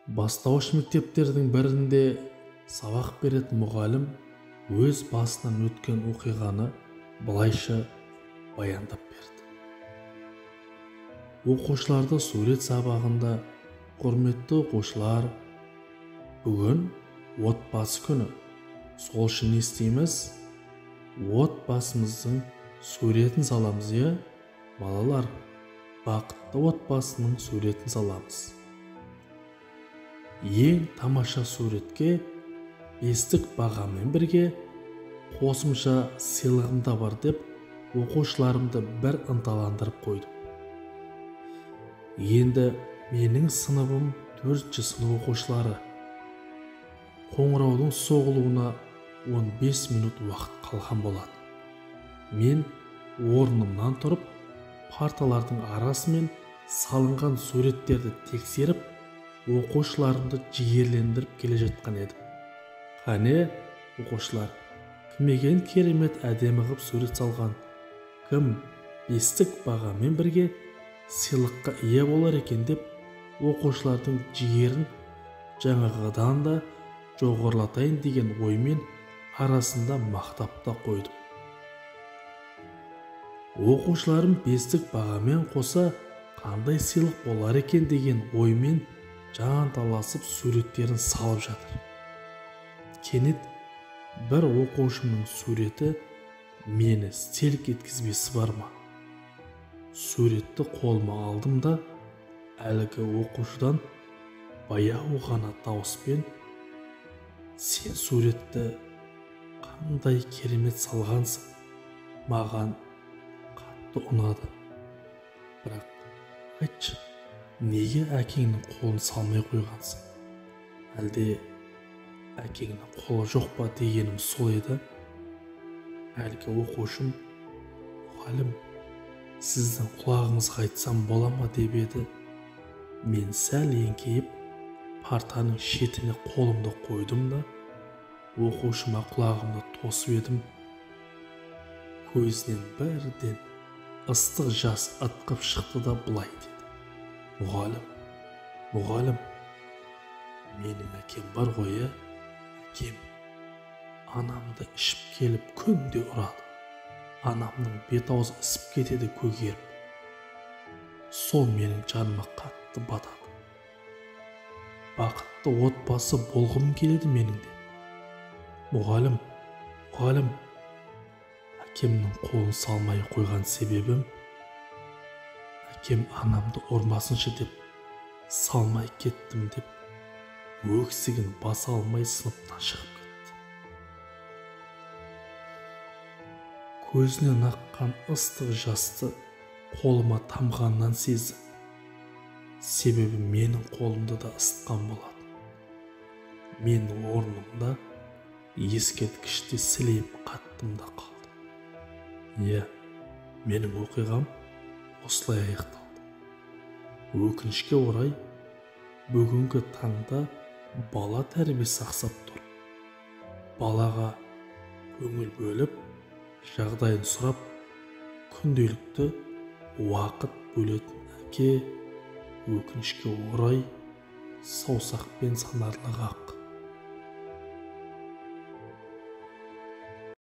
Бастауыш мектептердің бірінде сабақ беретін мұғалім өз басынан өткен оқиғаны былайша баяндап берді. Оқушыларды сурет сабағында: құрметті оқушылар, бүгін отбасы күні. Сол үшін не істейміз? Отбасымыздың суретін саламыз, балалар, бақытты отбасының суретін саламыз. Ең тамаша суретке бестік бағамен бірге қосымша сыйлығым да бар деп оқушыларымды бір ынталандырып қойдым. Енді менің сыныбым 4-ші сынып оқушылары. Қоңыраудың соғылуына 15 минут уақыт қалған болады. Мен орнымнан тұрып, парталардың арасымен салынған суреттерді тексеріп, оқушыларымды жігерлендіріп келе жатқан едім. Қане, оқушылар, кім екен керемет әдемі ғып сурет салған? Кім бестік бағамен бірге сыйлыққа ие болар екен деп оқушылардың жігерін жаңағыдан да жоғарылатайын деген оймен арасында мақтап та қойдым. Оқушыларым бестік бағамен қоса қандай сыйлық болар екен деген оймен жан таласып суреттерін салып жатыр. Кенет бір оқушымның суреті мені селк еткізбесі бар ма? Суретті қолыма алдым да әлгі оқушыдан баяу ғана дауыспен: сен суретті қандай керемет салғансың, маған қатты ұнады. Бірақ айтшы, неге әкеңнің қолын салмай қойғансың? Әлде әкеңнің қолы жоқ па дегенім сол еді. Әлгі оқушым: мұғалім, сіздің құлағыңызға айтсам бола ма деп еді. Мен сәл еңкейіп партаның шетіне қолымды қойдым да оқушыма құлағымды тосып едім. Көзінен бірден ыстық жас ытқып шықты да былай деді: мұғалім, менің әкем бар ғой, әкем анамды ішіп келіп күнде ұрады. Анамның бет-аузы ісіп кетеді көгеріп. Сол менің жаныма қатты батады. Бақытты отбасы болғым келеді менің де. Мұғалім, әкемнің қолын салмай қойған себебім, әкем анамды ұрмасыншы деп салмай кеттім деп өксігін баса алмай сыныптан шығып кетті. Көзінен аққан ыстық жасты қолыма тамғаннан сездім. Себебі менің қолымды да ысытқан болады. Мен орнымда ескерткіште сілейіп қаттым да қалдым. Менің оқиғам осылай аяқталды. Өкінішке орай, бүгінгі таңда бала тәрбиесі ақсап тұр. Балаға көңіл бөліп, жағдайын сұрап, күнделікті уақыт бөлетін әке өкінішке орай саусақпен санарлық